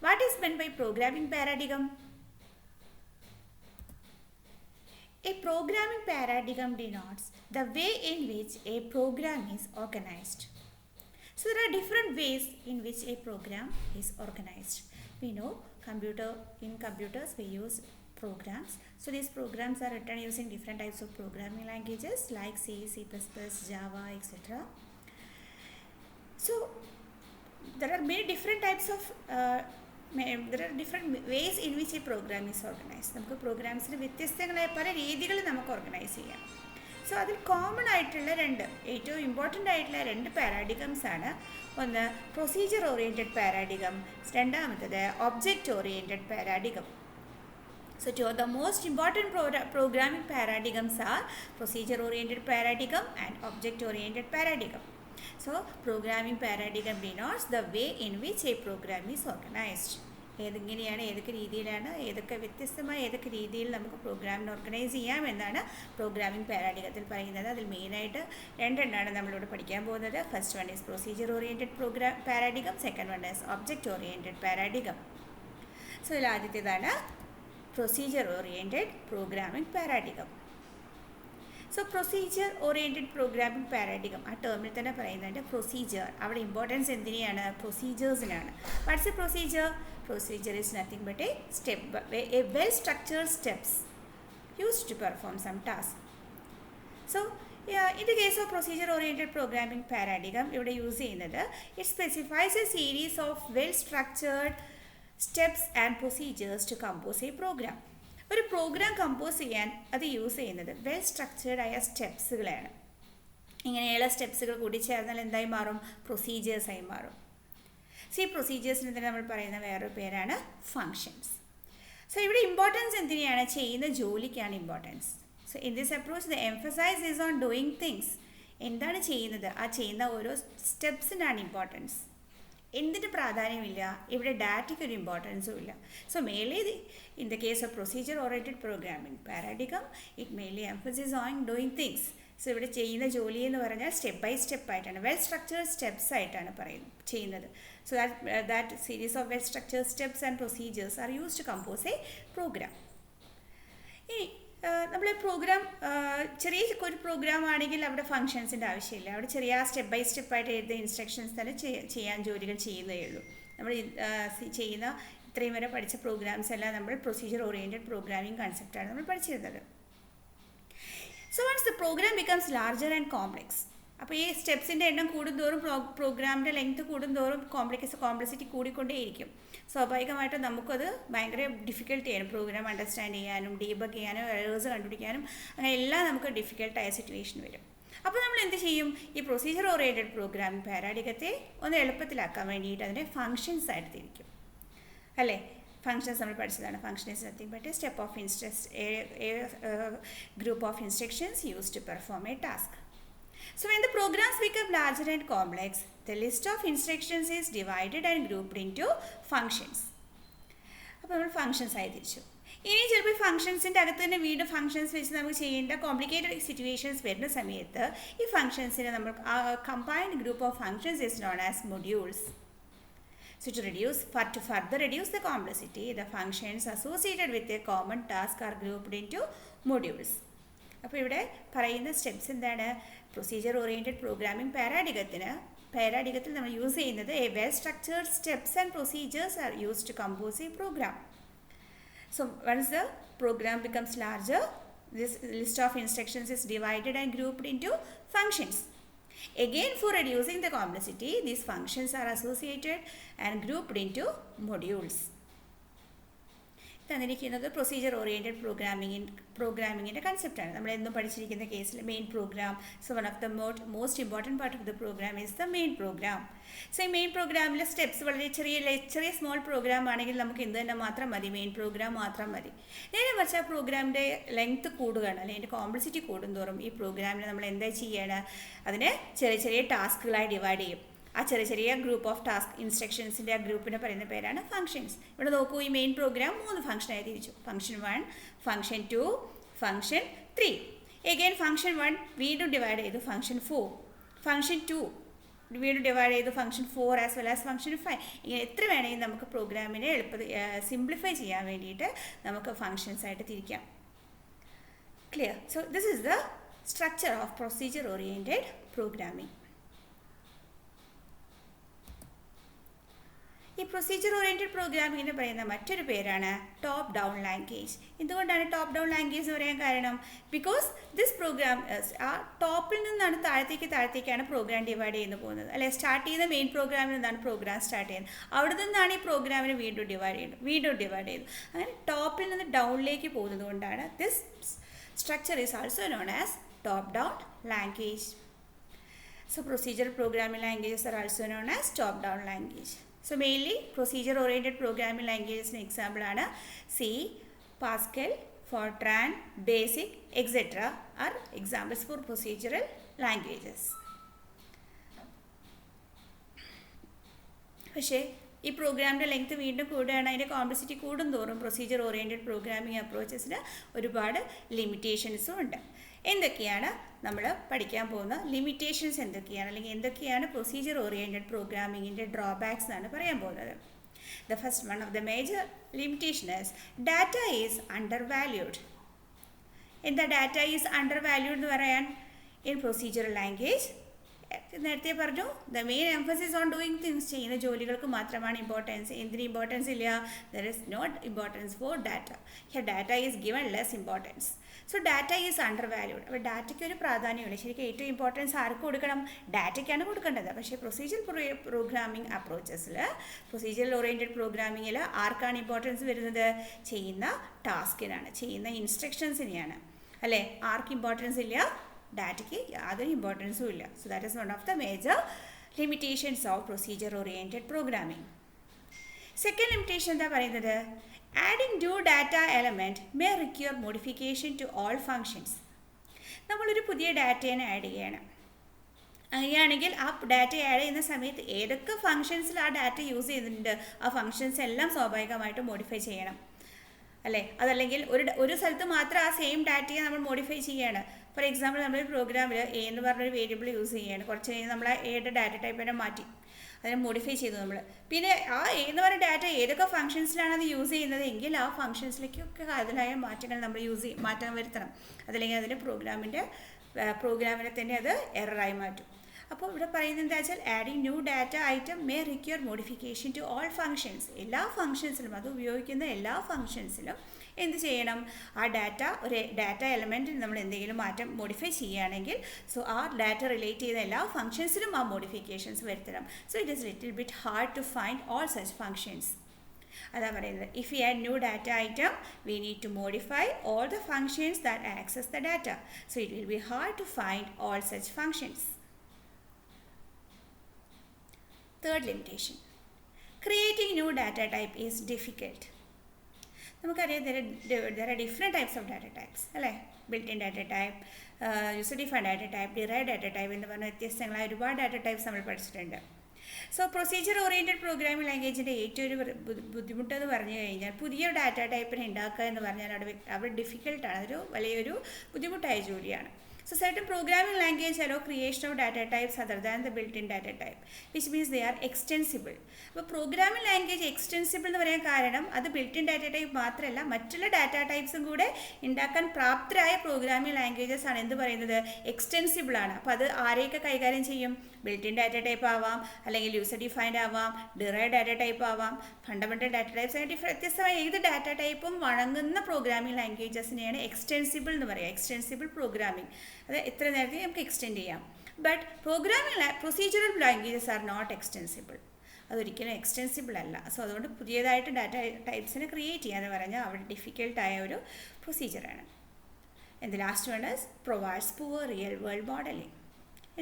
What is meant by programming paradigm? A programming paradigm denotes the way in which a program is organized. So there are different ways in which a program is organized. We know in computers we use programs. So these programs are written using different types of programming languages like C, C++, Java, etc. So there are many different types of there are different ways in which a program is organized. നമുക്ക് പ്രോഗ്രാംസിന് വ്യത്യസ്തങ്ങളായ പല രീതികൾ നമുക്ക് organise ചെയ്യാം. So അതിൽ common ആയിട്ടുള്ള ഏറ്റവും important ആയിട്ടുള്ള രണ്ട് പാരാഡിഗംസ് ആണ്. ഒന്ന് പ്രൊസീജിയർ ഓറിയൻറ്റഡ് പാരാഡിഗം, രണ്ടാമത്തത് object oriented paradigm. So the most important programming paradigms are procedure oriented paradigm and object oriented paradigm. So programming paradigm denotes the way in which a program is organized. ഏതെങ്ങനെയാണ്, ഏതൊക്കെ രീതിയിലാണ്, ഏതൊക്കെ രീതിയിൽ നമുക്ക് പ്രോഗ്രാമിനെ organise ചെയ്യാം എന്നാണ് programming പാരാഡിഗത്തിൽ പറയുന്നത്. അതിൽ മെയിനായിട്ട് രണ്ടെണ്ണമാണ് നമ്മളിവിടെ പഠിക്കാൻ പോകുന്നത്. First one is procedure oriented paradigm, second one is object oriented paradigm. So ഇതിൽ ആദ്യത്തേതാണ് procedure oriented programming paradigm. So procedure oriented programming paradigm ആ ടേമിൽ തന്നെ പറയുന്നുണ്ട് പ്രൊസീജിയർ. അവിടെ ഇമ്പോർട്ടൻസ് എന്തിനെയാണ്? പ്രൊസീജിയേഴ്സിനാണ്. What's a procedure? Procedure is nothing but a well-structured steps used to perform some task. So, in the case of procedure-oriented programming paradigm, ഇവിടെ use ചെയ്യുന്നത് it specifies a series of well-structured steps and procedures to compose a program. ഒരു programme compose ചെയ്യാൻ അത് use ചെയ്യുന്നത് well structured ആയ സ്റ്റെപ്സുകളാണ്. ഇങ്ങനെയുള്ള സ്റ്റെപ്സുകൾ കൂടി ചേർന്നാൽ എന്തായി മാറും? പ്രൊസീജിയേഴ്സായി മാറും. ഈ പ്രൊസീജിയേഴ്സിന് തന്നെ നമ്മൾ പറയുന്ന വേറൊരു പേരാണ് ഫങ്ഷൻസ്. സോ ഇവിടെ ഇമ്പോർട്ടൻസ് എന്തിനെയാണ്? ചെയ്യുന്ന ജോലിക്കാണ് importance. So in this approach the emphasise is on doing things. എന്താണ് ചെയ്യുന്നത്? ആ ചെയ്യുന്ന ഓരോ സ്റ്റെപ്സിനാണ് ഇമ്പോർട്ടൻസ്. എന്തിന് പ്രാധാന്യമില്ല? ഇവിടെ ഡാറ്റയ്ക്ക് ഒരു ഇമ്പോർട്ടൻസും ഇല്ല. So mainly in the case of procedure oriented programming paradigm it mainly emphasise on doing things. So ഇവിടെ ചെയ്യുന്ന ജോലി എന്ന് പറഞ്ഞാൽ സ്റ്റെപ്പ് ബൈ സ്റ്റെപ്പ് ആയിട്ടാണ്, വെൽ സ്ട്രക്ചേർഡ് സ്റ്റെപ്സ് ആയിട്ടാണ് ചെയ്യുന്നത്. So that series of well structured steps and procedures are used to compose a program. ഇനി നമ്മൾ പ്രോഗ്രാം ഒരു പ്രോഗ്രാം ആണെങ്കിൽ അവിടെ ഫങ്ഷൻസിൻ്റെ ആവശ്യമില്ല. അവിടെ ചെറിയ സ്റ്റെപ്പ് ബൈ സ്റ്റെപ്പായിട്ട് എഴുതിയ ഇൻസ്ട്രക്ഷൻസ് തന്നെ ചെയ്യാൻ ജോലികൾ ചെയ്യുന്നതേ ഉള്ളൂ. നമ്മൾ ചെയ്യുന്ന ഇത്രയും വരെ പഠിച്ച പ്രോഗ്രാംസ് എല്ലാം നമ്മൾ പ്രൊസീജിയർ ഓറിയൻറ്റഡ് പ്രോഗ്രാമിംഗ് കൺസെപ്റ്റാണ് നമ്മൾ പഠിച്ചിരുന്നത്. So once the program becomes larger and complex, അപ്പോൾ ഈ സ്റ്റെപ്സിൻ്റെ എണ്ണം കൂടുന്തോറും പ്രോഗ്രാമിൻ്റെ ലെങ്ത് കൂടുന്തോറും കോംപ്ലക്സിറ്റി കൂടിക്കൊണ്ടേയിരിക്കും. സ്വാഭാവികമായിട്ടും നമുക്കത് ഭയങ്കര ഡിഫിക്കൽട്ടിയാണ്. പ്രോഗ്രാം അണ്ടർസ്റ്റാൻഡ് ചെയ്യാനും ഡീബഗ് ചെയ്യാനും എറേഴ്സ് കണ്ടുപിടിക്കാനും അങ്ങനെ എല്ലാം നമുക്ക് ഡിഫിക്കൽട്ടായ സിറ്റുവേഷൻ വരും. അപ്പോൾ നമ്മൾ എന്ത് ചെയ്യും? ഈ പ്രൊസീജിയർ ഓറിയൻറ്റഡ് പ്രോഗ്രാമിംഗ് പാരാഡിഗത്തെ ഒന്ന് എളുപ്പത്തിലാക്കാൻ വേണ്ടിയിട്ട് അതിനെ ഫങ്ഷൻസ് ആയിട്ട് തിരിക്കും, അല്ലേ? ഫങ്ഷൻസ് നമ്മൾ പഠിച്ചതാണ്. Function is nothing but a step of group of instructions used to perform a task. So when the programs become larger and complex, the list of instructions is divided and grouped into functions. അപ്പോൾ നമ്മൾ functions ആയി തിരിച്ചു. ഇനി ചിലപ്പോൾ ഫങ്ഷൻസിൻ്റെ അകത്ത് തന്നെ വീണ്ടും functions വെച്ച് നമുക്ക് ചെയ്യേണ്ട കോംപ്ലിക്കേറ്റഡ് സിറ്റുവേഷൻസ് വരുന്ന സമയത്ത് ഈ ഫങ്ഷൻസിനെ നമ്മൾ combined group of functions is known as modules. So to further reduce the complexity, the functions associated with a common task are grouped into modules. അപ്പോൾ ഇവിടെ പറയുന്ന സ്റ്റെപ്സ് എന്താണ്? പ്രൊസീജിയർ ഓറിയൻറ്റഡ് പ്രോഗ്രാമിംഗ് പാരാഡിഗത്തിൽ നമ്മൾ use ചെയ്യുന്നത് a well structured steps and procedures are used to compose a program. So once the program becomes larger, this list of instructions is divided and grouped into functions. Again, for reducing the complexity, these functions are associated and grouped into modules. തന്നിരിക്കുന്നത് procedure oriented പ്രോഗ്രാമിങ്ങിൻ്റെ കൺസെപ്റ്റാണ്. നമ്മളെന്നും പഠിച്ചിരിക്കുന്ന കേസിൽ main program. So one of the most important part of the program is the main program. So ഈ main പ്രോഗ്രാമിലെ steps വളരെ ചെറിയ സ്മോൾ പ്രോഗ്രാം ആണെങ്കിൽ നമുക്ക് എന്ത് തന്നെ മാത്രം മതി, മെയിൻ പ്രോഗ്രാം മാത്രം മതി. നേരെ മറിച്ച് ആ പ്രോഗ്രാമിൻ്റെ ലെങ്ത്ത് കൂടുകയാണ്, അല്ലെങ്കിൽ അതിൻ്റെ കോംപ്ലക്സിറ്റി കൂടുന്തോറും ഈ പ്രോഗ്രാമിനെ നമ്മൾ എന്താ ചെയ്യാണ്? അതിനെ ചെറിയ ടാസ്കുകളായി ഡിവൈഡ് ചെയ്യും. ആ ചെറിയ ഗ്രൂപ്പ് ഓഫ് ടാസ്ക് ഇൻസ്ട്രക്ഷൻസിൻ്റെ ആ ഗ്രൂപ്പിനെ പറയുന്ന പേരാണ് ഫങ്ഷൻസ്. ഇവിടെ നോക്കൂ, ഈ മെയിൻ പ്രോഗ്രാം 3 ഫംഗ്ഷനായി തിരിച്ചു. Function 1, function 2, function 3. Again function 1 വീണ്ടും ഡിവൈഡ് ചെയ്തു. ഫംഗ്ഷൻ 4, ഫംഗ്ഷൻ 2, വീണ്ടും ഡിവൈഡ് ചെയ്ത് function 4 as well as function 5. ഇങ്ങനെ എത്ര വേണമെങ്കിൽ നമുക്ക് പ്രോഗ്രാമിനെ എളുപ്പത്തിൽ സിംപ്ലിഫൈ ചെയ്യാൻ വേണ്ടിയിട്ട് നമുക്ക് ഫങ്ഷൻസ് ആയിട്ട് തിരിക്കാം. Clear? So this is the structure of procedure oriented programming. ഈ പ്രൊസീജിയർ ഓറിയൻറ്റഡ് പ്രോഗ്രാമിങ്ങിന് പറയുന്ന മറ്റൊരു പേരാണ് ടോപ്പ് ഡൗൺ ലാംഗ്വേജ്. എന്തുകൊണ്ടാണ് ടോപ്പ് ഡൗൺ ലാംഗ്വേജ് എന്ന് പറയാൻ കാരണം? ബിക്കോസ് ദിസ് പ്രോഗ്രാം ആ ടോപ്പിൽ നിന്നാണ് താഴത്തേക്കാണ് പ്രോഗ്രാം ഡിവൈഡ് ചെയ്യുന്നു പോകുന്നത്, അല്ലെ? സ്റ്റാർട്ട് ചെയ്യുന്ന മെയിൻ പ്രോഗ്രാമിൽ നിന്നാണ് പ്രോഗ്രാം സ്റ്റാർട്ട് ചെയ്യുന്നത്. അവിടെ നിന്നാണ് ഈ പ്രോഗ്രാമിനെ വീണ്ടും ഡിവൈഡ് ചെയ്യുന്നത്. അങ്ങനെ ടോപ്പിൽ നിന്ന് ഡൗണിലേക്ക് പോകുന്നത് കൊണ്ടാണ് this structure is also known as top down language. So procedural programming languages are also known as top down language. So mainly procedure oriented programming languages in example are C, Pascal, Fortran, Basic, etc. are examples for procedural languages. പക്ഷേ ഈ പ്രോഗ്രാമിൻ്റെ length വീണ്ടും കൂടുകയാണ്, അതിൻ്റെ complexity കൂടുന്തോറും procedure oriented programming അപ്രോച്ചസിന് ഒരുപാട് ലിമിറ്റേഷൻസും ഉണ്ട്. എന്തൊക്കെയാണ് നമ്മൾ പഠിക്കാൻ പോകുന്ന ലിമിറ്റേഷൻസ് എന്തൊക്കെയാണ്, അല്ലെങ്കിൽ എന്തൊക്കെയാണ് പ്രൊസീജിയർ ഓറിയൻറ്റഡ് പ്രോഗ്രാമിങ്ങിൻ്റെ ഡ്രോബാക്സ് എന്നാണ് പറയാൻ പോകുന്നത്. The first one of the major limitation is data is undervalued. എന്താ ഡാറ്റ ഈസ് അണ്ടർ വാല്യൂഡ് എന്ന് പറയാൻ? ഇൻ പ്രൊസീജിയർ ലാംഗ്വേജ് നേരത്തെ പറഞ്ഞു, the main emphasis on doing things, ചെയ്യുന്ന ജോലികൾക്ക് മാത്രമാണ് ഇമ്പോർട്ടൻസ്. എന്തിന് ഇമ്പോർട്ടൻസ് ഇല്ല? There is not importance for data. Here data is given less importance. So data is undervalued. അപ്പോൾ ഡാറ്റയ്ക്ക് ഒരു പ്രാധാന്യമില്ല. ശരിക്കും ഏറ്റവും ഇമ്പോർട്ടൻസ് ആർക്ക് കൊടുക്കണം? ഡാറ്റയ്ക്കാണ് കൊടുക്കേണ്ടത്. പക്ഷേ പ്രൊസീജിയർ പ്രോഗ്രാമിംഗ് അപ്രോച്ചസിൽ, പ്രൊസീജിയർ ഓറിയൻറ്റഡ് പ്രോഗ്രാമിങ്ങിൽ ആർക്കാണ് ഇമ്പോർട്ടൻസ് വരുന്നത്? ചെയ്യുന്ന ടാസ്കിനാണ്, ചെയ്യുന്ന ഇൻസ്ട്രക്ഷൻസിനെയാണ്, അല്ലേ? ആർക്ക് ഇമ്പോർട്ടൻസ് ഇല്ല? ഡാറ്റയ്ക്ക് യാതൊരു ഇമ്പോർട്ടൻസും ഇല്ല. So that is one of the major limitations of procedure oriented programming. Second limitation എന്താ പറയുന്നത്? Adding new data element may require modification to all functions. നമ്മളൊരു പുതിയ ഡാറ്റേനെ ആഡ് ചെയ്യണം. അങ്ങനെയാണെങ്കിൽ ആ ഡാറ്റ ആഡ് ചെയ്യുന്ന സമയത്ത് ഏതൊക്കെ ഫങ്ഷൻസിൽ ആ ഡാറ്റ യൂസ് ചെയ്യുന്നുണ്ട്, ആ ഫങ്ഷൻസ് എല്ലാം സ്വാഭാവികമായിട്ടും മോഡിഫൈ ചെയ്യണം, അല്ലേ? അതല്ലെങ്കിൽ ഒരു സ്ഥലത്ത് മാത്രം ആ സെയിം ഡാറ്റയെ നമ്മൾ മോഡിഫൈ ചെയ്യുകയാണ്. ഫോർ എക്സാമ്പിൾ, നമ്മളൊരു പ്രോഗ്രാമിൽ എ എന്ന് പറഞ്ഞൊരു വേരിയബിൾ യൂസ് ചെയ്യുകയാണ്. കുറച്ച് കഴിഞ്ഞ് നമ്മൾ ആ എയുടെ ഡാറ്റ ടൈപ്പിനെ മാറ്റി അതിനെ മോഡിഫൈ ചെയ്തു നമ്മൾ. പിന്നെ ആ എ എന്ന് പറയുന്ന ഡാറ്റ ഏതൊക്കെ ഫംഗ്ഷൻസിലാണ് അത് യൂസ് ചെയ്യുന്നത് എങ്കിൽ ആ ഫംഗ്ഷൻസിലേക്കൊക്കെ അതിലായ മാറ്റങ്ങൾ നമ്മൾ മാറ്റം വരുത്തണം. അതല്ലെങ്കിൽ അതിൻ്റെ പ്രോഗ്രാമിനെ തന്നെ അത് എററായി മാറ്റും. അപ്പോൾ ഇവിടെ പറയുന്നത് എന്താ വെച്ചാൽ, adding new data item may require modification to all functions. എല്ലാ ഫങ്ഷൻസിലും, അത് ഉപയോഗിക്കുന്ന എല്ലാ ഫങ്ഷൻസിലും എന്ത് ചെയ്യണം? ആ ഒരു ഡാറ്റ എലമെൻറ്റിൽ നമ്മൾ എന്തെങ്കിലും മാറ്റം മോഡിഫൈ ചെയ്യുകയാണെങ്കിൽ ആ ഡാറ്റ റിലേറ്റ് ചെയ്യുന്ന എല്ലാ ഫങ്ഷൻസിലും ആ മോഡിഫിക്കേഷൻസ് വരുത്തണം. So it is little bit hard to find all such functions. അതാ പറയുന്നത്, if you add new data item we need to modify all the functions that access the data. So it will be hard to find all such functions. Third limitation, creating new data type is difficult. നമുക്കറിയാം, there are different types of data types, അല്ലേ? built-in data type, user-defined data type, derived data type എന്ന് പറഞ്ഞ വ്യത്യസ്തങ്ങളായ ഒരുപാട് data types നമ്മൾ പഠിച്ചിട്ടുണ്ട്. So procedure oriented programming ലാംഗ്വേജിൻ്റെ ഏറ്റവും ഒരു ബുദ്ധിമുട്ടെന്ന് പറഞ്ഞു കഴിഞ്ഞാൽ, പുതിയ ഡാറ്റ ടൈപ്പിനെ ഉണ്ടാക്കുക എന്ന് പറഞ്ഞാൽ അവിടെ ഡിഫിക്കൽട്ടാണ്. അതൊരു വലിയൊരു ബുദ്ധിമുട്ടായ ജോലിയാണ്. So certain programming language allow creation of data types other than the built-in data type, which means they are extensible. അപ്പോൾ പ്രോഗ്രാമിംഗ് ലാംഗ്വേജ് എക്സ്റ്റെൻസിബിൾ എന്ന് പറയാൻ കാരണം അത് ബിൽറ്റ് ഇൻ ഡാറ്റ ടൈപ്പ് മാത്രമല്ല, മറ്റുള്ള ഡാറ്റ ടൈപ്സും കൂടെ ഉണ്ടാക്കാൻ പ്രാപ്തരായ പ്രോഗ്രാമിംഗ് ലാംഗ്വേജസ് ആണ് എന്ത് പറയുന്നത്? എക്സ്റ്റെൻസിബിൾ ആണ്. അപ്പോൾ അത് ആരെയൊക്കെ കൈകാര്യം ചെയ്യും? ബിൽറ്റ് ഇൻ ഡാറ്റ ടൈപ്പ് ആവാം, അല്ലെങ്കിൽ യൂസർ ഡിഫൈൻഡ് ആവാം, ഡിറൈവ്ഡ് ഡാറ്റ ടൈപ്പ് ആവാം, ഫണ്ടമെൻ്റൽ ഡാറ്റ ടൈപ്സ്, അങ്ങനെ വ്യത്യസ്തമായ ഏത് ഡാറ്റ ടൈപ്പും വഴങ്ങുന്ന പ്രോഗ്രാമിംഗ് ലാംഗ്വേജസിനെയാണ് എക്സ്റ്റെൻസിബിൾ എന്ന് പറയുക. എക്സ്റ്റെൻസിബിൾ പ്രോഗ്രാമിംഗ്, അത് എത്ര നേരത്തെ നമുക്ക് എക്സ്റ്റെൻഡ് ചെയ്യാം. But procedural languages are not extensible. അതൊരിക്കലും എക്സ്റ്റെൻസിബിൾ അല്ല. സോ അതുകൊണ്ട് പുതിയതായിട്ട് ഡാറ്റ ടൈപ്സിനെ ക്രിയേറ്റ് ചെയ്യാന്ന് പറഞ്ഞാൽ അവിടെ ഡിഫിക്കൽട്ടായ ഒരു പ്രൊസീജിയറാണ്. And the last one is provides poor real world modelling.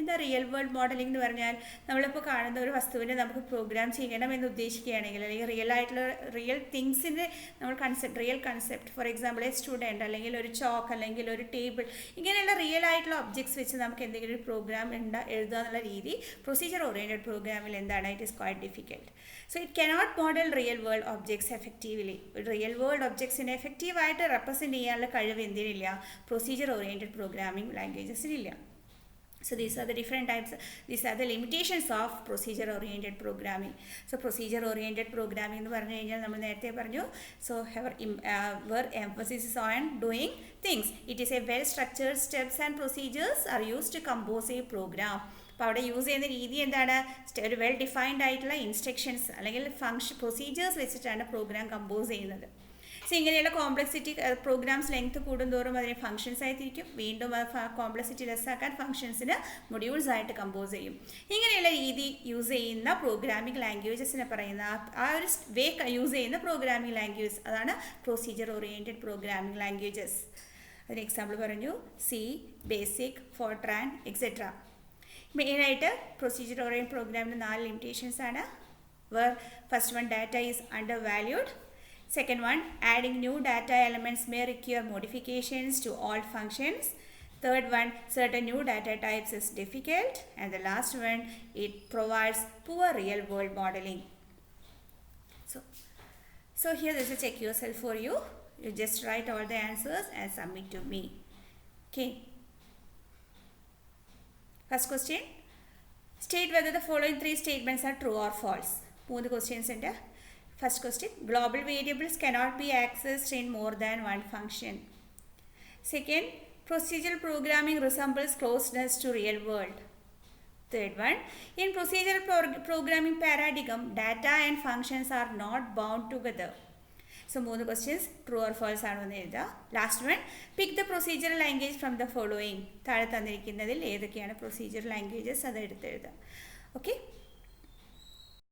എന്താ റിയൽ വേൾഡ് മോഡലിംഗ് എന്ന് പറഞ്ഞാൽ, നമ്മളിപ്പോൾ കാണുന്ന ഒരു വസ്തുവിനെ നമുക്ക് പ്രോഗ്രാം ചെയ്യണമെന്ന് ഉദ്ദേശിക്കുകയാണെങ്കിൽ, അല്ലെങ്കിൽ റിയൽ തിങ്സിൻ്റെ നമ്മൾ real concept, for example A student, അല്ലെങ്കിൽ ഒരു ചോക്ക്, അല്ലെങ്കിൽ ഒരു ടേബിൾ, ഇങ്ങനെയുള്ള റിയൽ ആയിട്ടുള്ള ഒബ്ജക്ട്സ് വെച്ച് നമുക്ക് എന്തെങ്കിലും ഒരു പ്രോഗ്രാം എഴുതുക എന്നുള്ള രീതി പ്രൊസീജിയർ ഓറിയൻറ്റഡ് പ്രോഗ്രാമിൽ എന്താണ്? It is quite difficult. So it cannot model real world objects effectively. Real world ഒബ്ജക്ട്സിനെ എഫക്റ്റീവായിട്ട് റെപ്രസെൻറ്റ് ചെയ്യാനുള്ള കഴിവ് എന്തിനില്ല? പ്രൊസീജിയർ ഓറിയൻറ്റഡ് പ്രോഗ്രാമിംഗ് ലാംഗ്വേജസിനില്ല. So these are the different types, these are the limitations of procedure oriented programming. So procedure oriented programming എന്ന് പറഞ്ഞു കഴിഞ്ഞാൽ നമ്മൾ നേരത്തെ പറഞ്ഞു, so where emphasis is on doing things. It is a well structured steps and procedures are used to compose a program. അപ്പോൾ അവിടെ use ചെയ്യുന്ന രീതി എന്താണ്, ഒരു വെൽ ഡിഫൈൻഡ് ആയിട്ടുള്ള ഇൻസ്ട്രക്ഷൻസ് അല്ലെങ്കിൽ പ്രൊസീജിയേഴ്സ് വെച്ചിട്ടാണ് പ്രോഗ്രാം കമ്പോസ് ചെയ്യുന്നത്. സോ ഇങ്ങനെയുള്ള കോംപ്ലക്സിറ്റി പ്രോഗ്രാംസ് ലെങ്ത് കൂടുന്തോറും അതിനെ ഫംഗ്ഷൻസ് ആയി തിരിക്കും, വീണ്ടും കോംപ്ലക്സിറ്റി ലെസ്സാക്കാൻ ഫംഗ്ഷൻസിന് മൊഡ്യൂൾസ് ആയിട്ട് കമ്പോസ് ചെയ്യും. ഇങ്ങനെയുള്ള രീതി യൂസ് ചെയ്യുന്ന പ്രോഗ്രാമിംഗ് ലാംഗ്വേജസിനെ പറയുന്ന ആ ഒരു വേ യൂസ് ചെയ്യുന്ന പ്രോഗ്രാമിംഗ് ലാംഗ്വേജ് അതാണ് പ്രൊസീജിയർ ഓറിയൻറ്റഡ് പ്രോഗ്രാമിംഗ് ലാംഗ്വേജസ്. അതിന് എക്സാമ്പിൾ പറഞ്ഞു സി, ബേസിക്, ഫോർട്രാൻ എക്സെട്ര. മെയിനായിട്ട് പ്രൊസീജിയർ ഓറിയൻറ്റഡ് പ്രോഗ്രാമിന് 4 ലിമിറ്റേഷൻസ് ആണ്. First one, data is under valued. Second one, adding new data elements may require modifications to all functions. Third one, certain new data types is difficult. And the last one, it provides poor real world modeling. So here this is check yourself for you. You just write all the answers and submit to me. Okay. First question, state whether the following 3 statements are true or false. 3 questions ഉണ്ട്. First question, global variables cannot be accessed in more than one function. Second, procedural programming resembles closeness to real world. Third one, in procedural programming paradigm, data and functions are not bound together. So 3 questions, true or false ആണെന്ന് എഴുതുക. Last one, pick the procedural language from the following. താഴെ തന്നിരിക്കുന്നതിൽ ഏതൊക്കെയാണ് procedural languages അത് എടുത്തെഴുതുക. Okay.